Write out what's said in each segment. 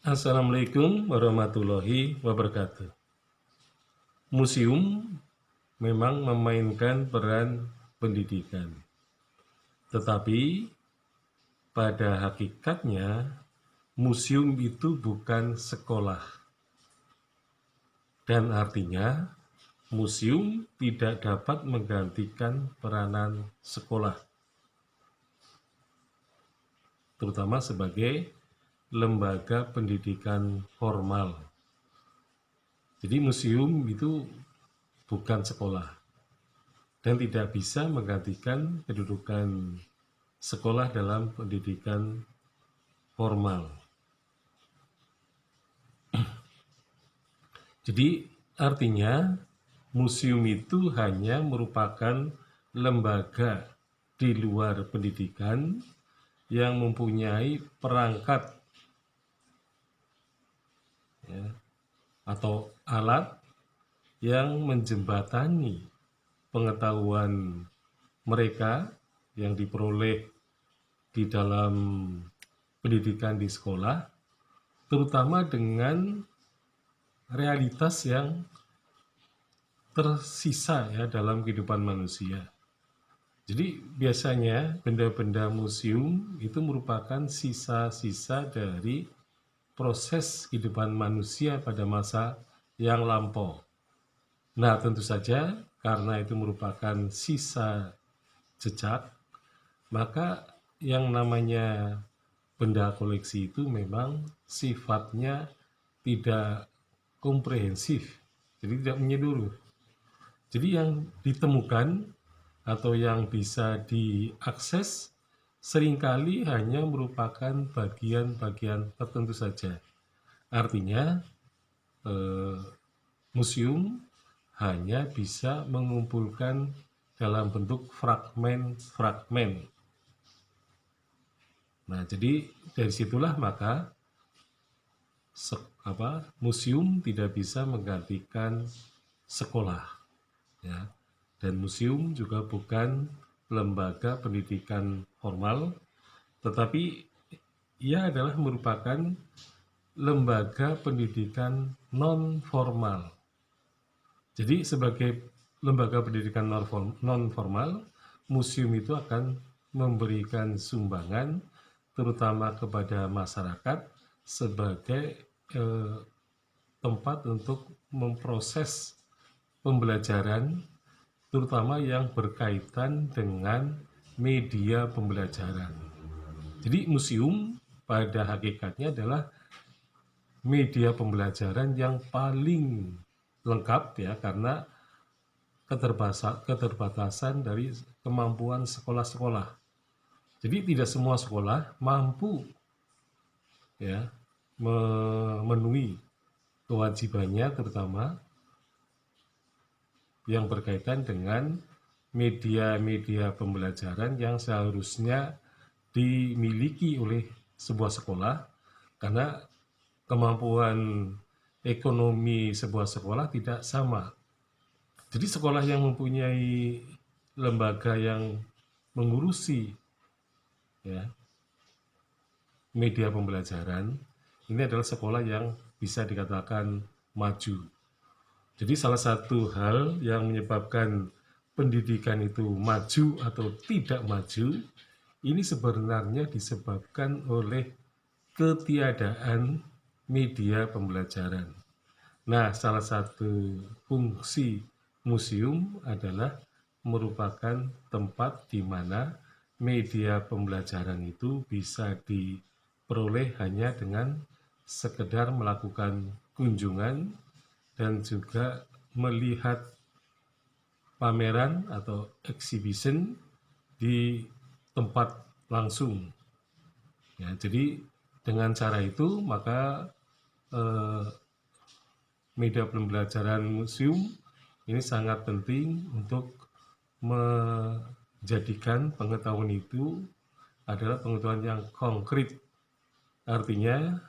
Assalamualaikum warahmatullahi wabarakatuh. Museum memang memainkan peran pendidikan, tetapi pada hakikatnya museum itu bukan sekolah, dan artinya museum tidak dapat menggantikan peranan sekolah, terutama sebagai lembaga pendidikan formal. Jadi museum itu bukan sekolah dan tidak bisa menggantikan kedudukan sekolah dalam pendidikan formal. Jadi artinya museum itu hanya merupakan lembaga di luar pendidikan yang mempunyai perangkat atau alat yang menjembatani pengetahuan mereka yang diperoleh di dalam pendidikan di sekolah, terutama dengan realitas yang tersisa dalam kehidupan manusia. Jadi biasanya benda-benda museum itu merupakan sisa-sisa dari proses kehidupan manusia pada masa yang lampau. Nah, tentu saja karena itu merupakan sisa jejak, maka yang namanya benda koleksi itu memang sifatnya tidak komprehensif, jadi tidak menyeluruh. Jadi yang ditemukan atau yang bisa diakses seringkali hanya merupakan bagian-bagian tertentu saja. Artinya museum hanya bisa mengumpulkan dalam bentuk fragmen-fragmen. Nah, jadi dari situlah maka museum tidak bisa menggantikan sekolah, ya. Dan museum juga bukan lembaga pendidikan formal, tetapi ia adalah merupakan lembaga pendidikan non formal. Jadi sebagai lembaga pendidikan non formal, museum itu akan memberikan sumbangan terutama kepada masyarakat sebagai tempat untuk memproses pembelajaran, terutama yang berkaitan dengan media pembelajaran. Jadi museum pada hakikatnya adalah media pembelajaran yang paling lengkap, ya, karena keterbatasan dari kemampuan sekolah-sekolah. Jadi tidak semua sekolah mampu, ya, memenuhi kewajibannya, terutama yang berkaitan dengan media-media pembelajaran yang seharusnya dimiliki oleh sebuah sekolah, karena kemampuan ekonomi sebuah sekolah tidak sama. Jadi sekolah yang mempunyai lembaga yang mengurusi, ya, media pembelajaran, ini adalah sekolah yang bisa dikatakan maju. Jadi salah satu hal yang menyebabkan pendidikan itu maju atau tidak maju, ini sebenarnya disebabkan oleh ketiadaan media pembelajaran. Nah, salah satu fungsi museum adalah merupakan tempat di mana media pembelajaran itu bisa diperoleh hanya dengan sekedar melakukan kunjungan dan juga melihat pameran atau exhibition di tempat langsung. Ya, jadi dengan cara itu maka media pembelajaran museum ini sangat penting untuk menjadikan pengetahuan itu adalah pengetahuan yang konkret. Artinya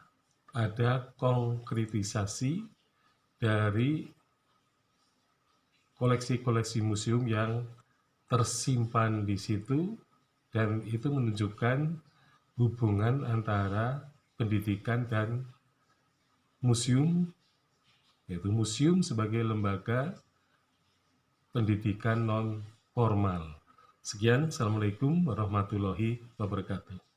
ada konkretisasi dari koleksi-koleksi museum yang tersimpan di situ, dan itu menunjukkan hubungan antara pendidikan dan museum, yaitu museum sebagai lembaga pendidikan non formal. Sekian, Assalamualaikum warahmatullahi wabarakatuh.